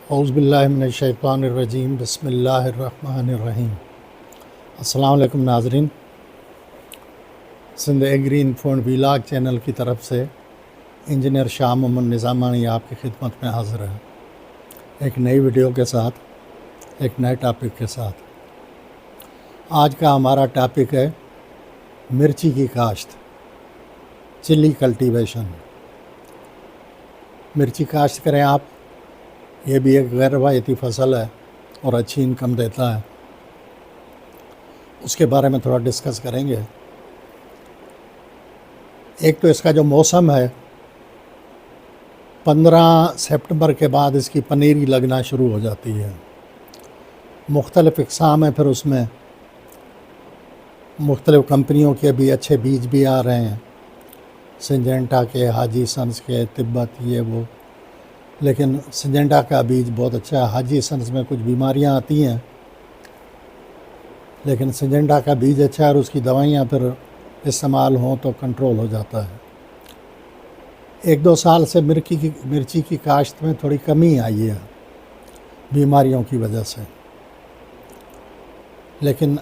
औज़ुबिल्लाहिमिनश्शैतानिर्रजीम बिस्मिल्लाहिर्रहमानिर्रहीम। अस्सलाम वालेकुम नाज़रीन, Sindh agri info and vlog channel की तरफ से इंजीनियर शाह मोहम्मद निज़ामानी आपकी खिदमत में हाज़िर है एक नई वीडियो के साथ, एक नए टॉपिक के साथ। आज का हमारा टॉपिक है मिर्ची की काश्त, चिली कल्टीवेशन। मिर्ची काश्त करें आप, ये भी एक गैर रवायती फ़सल है और अच्छी इनकम देता है। उसके बारे में थोड़ा डिस्कस करेंगे। एक तो इसका जो मौसम है, 15 सितंबर के बाद इसकी पनीरी लगना शुरू हो जाती है। मुख्तलिफ़ इक़साम है, फिर उसमें मुख्तलिफ़ कंपनियों के भी अच्छे बीज भी आ रहे हैं, सिंजेंटा के, हाजी सन्स के, तिब्बत, ये वो। लेकिन सिंजेंटा का बीज बहुत अच्छा है। हाजी सन्स में कुछ बीमारियां आती हैं, लेकिन सिंजेंटा का बीज अच्छा है और उसकी दवाइयां फिर इस्तेमाल हों तो कंट्रोल हो जाता है। 1-2 साल से मिर्ची की काश्त में थोड़ी कमी आई है बीमारियों की वजह से, लेकिन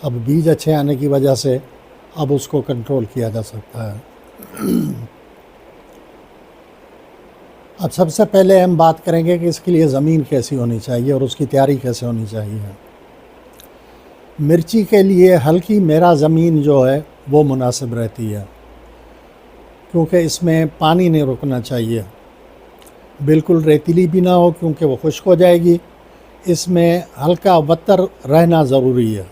अब बीज अच्छे आने की वजह से अब उसको कंट्रोल किया जा सकता है। अब सबसे पहले हम बात करेंगे कि इसके लिए ज़मीन कैसी होनी चाहिए और उसकी तैयारी कैसे होनी चाहिए। मिर्ची के लिए हल्की मेरा ज़मीन जो है वो मुनासिब रहती है, क्योंकि इसमें पानी नहीं रुकना चाहिए, बिल्कुल रेतीली भी ना हो क्योंकि वो खुश्क हो जाएगी। इसमें हल्का वत्तर रहना ज़रूरी है,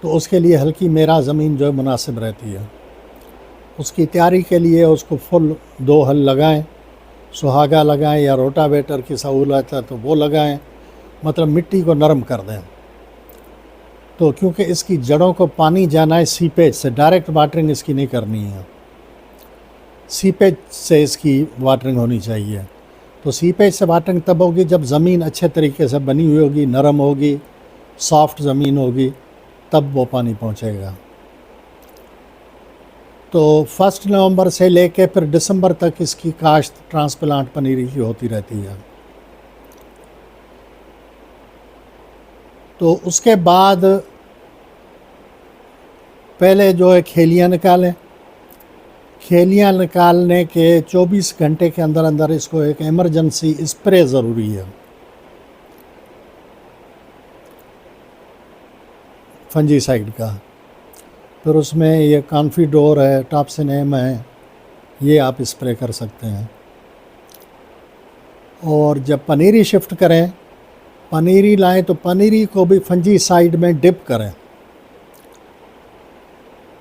तो उसके लिए हल्की मेरा ज़मीन जो है मुनासिब रहती है। उसकी तैयारी के लिए उसको फुल 2 हल लगाएं, सुहागा लगाएं या रोटावेटर की सहूलत है तो वो लगाएं, मतलब मिट्टी को नरम कर दें। तो क्योंकि इसकी जड़ों को पानी जाना है सीपेज से, डायरेक्ट वाटरिंग इसकी नहीं करनी है, सीपेज से इसकी वाटरिंग होनी चाहिए। तो सीपेज से वाटरिंग तब होगी जब ज़मीन अच्छे तरीके से बनी हुई होगी, नरम होगी, सॉफ्ट ज़मीन होगी, तब वो पानी पहुंचेगा। तो 1 नवंबर से लेके फिर दिसंबर तक इसकी काश्त ट्रांसप्लांट पनीरी की होती रहती है। तो उसके बाद पहले जो है खेलियाँ निकालें। खेलियाँ निकालने के 24 घंटे के अंदर अंदर इसको एक इमरजेंसी स्प्रे ज़रूरी है, फंजीसाइड का। फिर उसमें ये कॉन्फिडोर है, टॉप्सिनेम है, ये आप स्प्रे कर सकते हैं। और जब पनीरी शिफ्ट करें, पनीरी लाएं तो पनीरी को भी फंजीसाइड में डिप करें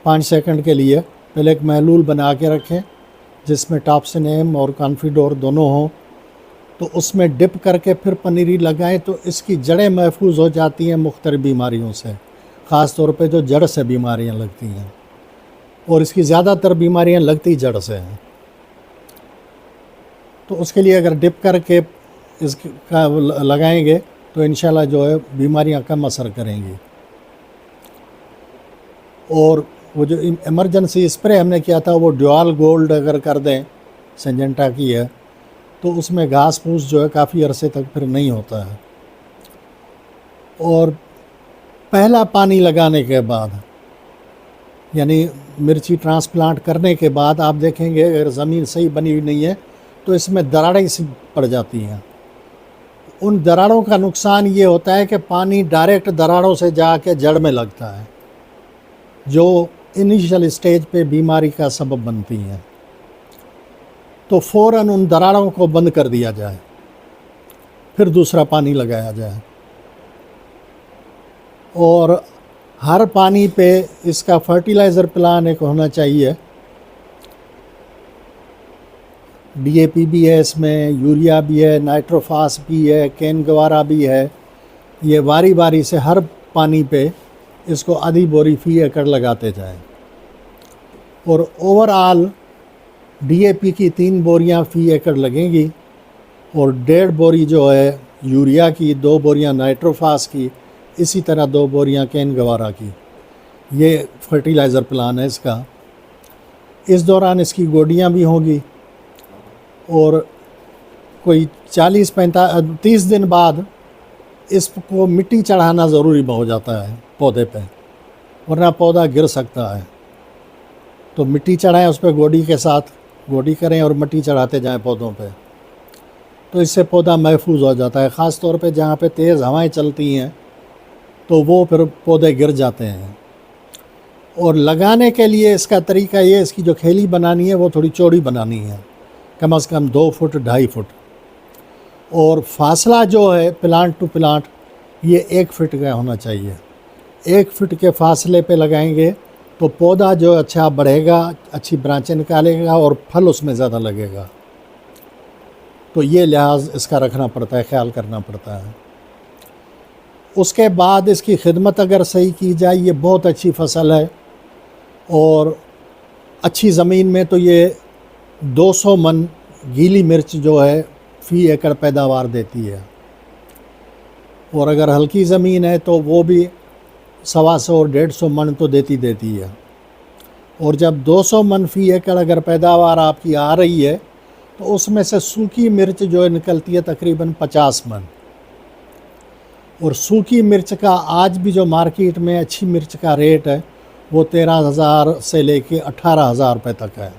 5 सेकंड के लिए। पहले एक महलूल बना के रखें जिसमें टॉप्सिनेम और कॉन्फिडोर दोनों हों, तो उसमें डिप करके फिर पनीरी लगाएं तो इसकी जड़ें महफूज हो जाती हैं मुख्तलिफ़ बीमारियों से, ख़ास तौर पे जो जड़ से बीमारियां लगती हैं, और इसकी ज़्यादातर बीमारियां लगती जड़ से हैं। तो उसके लिए अगर डिप करके इसका लगाएंगे तो इंशाल्लाह जो है बीमारियां कम असर करेंगी। और वो जो इमरजेंसी स्प्रे हमने किया था वो ड्यूअल गोल्ड अगर कर दें, सिंजेंटा की है, तो उसमें घास फूस जो है काफ़ी अरसे तक फिर नहीं होता है। और पहला पानी लगाने के बाद, यानी मिर्ची ट्रांसप्लांट करने के बाद, आप देखेंगे अगर ज़मीन सही बनी हुई नहीं है तो इसमें दरारें सी पड़ जाती हैं। उन दरारों का नुकसान ये होता है कि पानी डायरेक्ट दरारों से जाके जड़ में लगता है, जो इनिशियल स्टेज पे बीमारी का सबब बनती हैं। तो फ़ौरन उन दरारों को बंद कर दिया जाए, फिर दूसरा पानी लगाया जाए। और हर पानी पे इसका फर्टिलाइज़र प्लान एक होना चाहिए। DAP भी है इसमें, यूरिया भी है, नाइट्रोफास भी है, केन गवारा भी है। ये बारी बारी से हर पानी पे इसको आधी बोरी फी एकड़ लगाते जाएं। और ओवरऑल DAP की 3 बोरियां फी एकड़ लगेंगी और 1.5 बोरी जो है यूरिया की, 2 बोरियां नाइट्रोफास की, इसी तरह 2 बोरियां केन गवारा की। ये फर्टिलाइज़र प्लान है इसका। इस दौरान इसकी गोडियां भी होंगी और कोई 30 दिन बाद इसको मिट्टी चढ़ाना ज़रूरी हो जाता है पौधे पे, वरना पौधा गिर सकता है। तो मिट्टी चढ़ाएं उस पर गोडी के साथ, गोडी करें और मिट्टी चढ़ाते जाएं पौधों पे, तो इससे पौधा महफूज हो जाता है। ख़ास तौर पे जहाँ पे तेज़ हवाएं चलती हैं तो वो फिर पौधे गिर जाते हैं। और लगाने के लिए इसका तरीका ये, इसकी जो खेली बनानी है वो थोड़ी चौड़ी बनानी है, कम से कम 2 फुट 2.5 फुट। और फासला जो है प्लांट टू प्लांट ये 1 फीट का होना चाहिए। 1 फीट के फासले पे लगाएंगे तो पौधा जो अच्छा बढ़ेगा, अच्छी ब्रांचें निकालेगा और फल उसमें ज़्यादा लगेगा। तो ये लिहाज इसका रखना पड़ता है, ख्याल करना पड़ता है। उसके बाद इसकी खिदमत अगर सही की जाए, ये बहुत अच्छी फसल है। और अच्छी ज़मीन में तो ये 200 मन गीली मिर्च जो है फ़ी एकड़ पैदावार देती है। और अगर हल्की ज़मीन है तो वो भी 125-150 मन तो देती है। और जब 200 मन फ़ी एकड़ अगर पैदावार आपकी आ रही है तो उसमें से सूखी मिर्च जो है निकलती है तकरीबन 50 मन। और सूखी मिर्च का आज भी जो मार्केट में अच्छी मिर्च का रेट है वो 13,000 से लेके 18,000 रुपये तक है।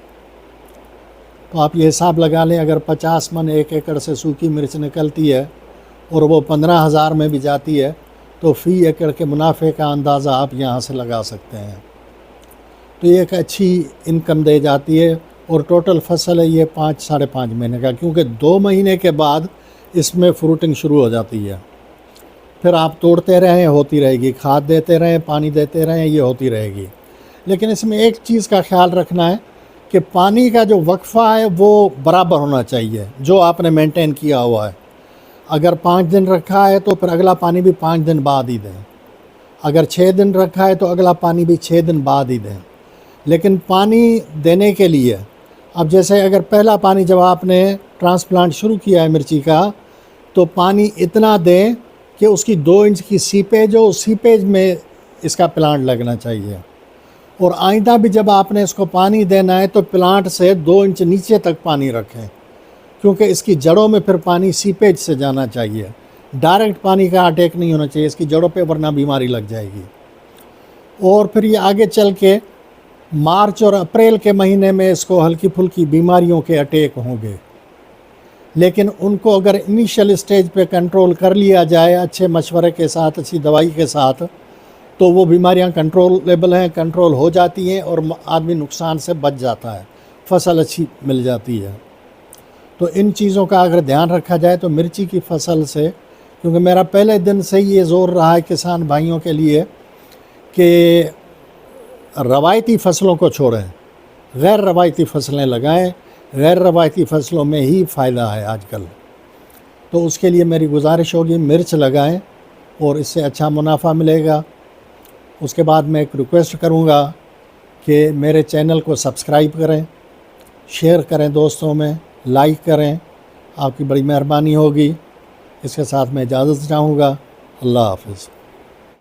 तो आप ये हिसाब लगा लें, अगर 50 मन 1 एकड़ से सूखी मिर्च निकलती है और वो 15,000 में भी जाती है तो फ़ी एकड़ के मुनाफे का अंदाज़ा आप यहाँ से लगा सकते हैं। तो ये एक अच्छी इनकम दे जाती है। और टोटल फसल है ये 5-5.5 महीने का, क्योंकि 2 महीने के बाद इसमें फ्रूटिंग शुरू हो जाती है। फिर आप तोड़ते रहें, होती रहेगी, खाद देते रहें, पानी देते रहें, ये होती रहेगी। लेकिन इसमें एक चीज़ का ख्याल रखना है कि पानी का जो वक्फ़ा है वो बराबर होना चाहिए, जो आपने मेंटेन किया हुआ है। अगर 5 दिन रखा है तो फिर अगला पानी भी 5 दिन बाद ही दें। अगर 6 दिन रखा है तो अगला पानी भी 6 दिन बाद ही दें। लेकिन पानी देने के लिए, अब जैसे अगर पहला पानी जब आपने ट्रांसप्लांट शुरू किया है मिर्ची का, तो पानी इतना दें कि उसकी 2 इंच की सीपेज हो, उस सीपेज में इसका प्लांट लगना चाहिए। और आइंदा भी जब आपने इसको पानी देना है तो प्लांट से 2 इंच नीचे तक पानी रखें, क्योंकि इसकी जड़ों में फिर पानी सीपेज से जाना चाहिए। डायरेक्ट पानी का अटैक नहीं होना चाहिए इसकी जड़ों पे, वरना बीमारी लग जाएगी। और फिर ये आगे चल के मार्च और अप्रैल के महीने में इसको हल्की फुल्की बीमारियों के अटैक होंगे, लेकिन उनको अगर इनिशियल स्टेज पे कंट्रोल कर लिया जाए अच्छे मशवरे के साथ, अच्छी दवाई के साथ, तो वो बीमारियां कंट्रोलेबल हैं, कंट्रोल हो जाती हैं और आदमी नुकसान से बच जाता है, फसल अच्छी मिल जाती है। तो इन चीज़ों का अगर ध्यान रखा जाए तो मिर्ची की फसल से, क्योंकि मेरा पहले दिन से ही ये ज़ोर रहा है किसान भाइयों के लिए कि रवायती फसलों को छोड़ें, गैर रवायती फसलें लगाएं। गैर रवायती फसलों में ही फ़ायदा है आजकल। तो उसके लिए मेरी गुजारिश होगी मिर्च लगाएं और इससे अच्छा मुनाफा मिलेगा। उसके बाद मैं एक रिक्वेस्ट करूंगा कि मेरे चैनल को सब्सक्राइब करें, शेयर करें दोस्तों में, लाइक करें, आपकी बड़ी मेहरबानी होगी। इसके साथ मैं इजाज़त चाहूँगा। अल्लाह हाफ़िज़।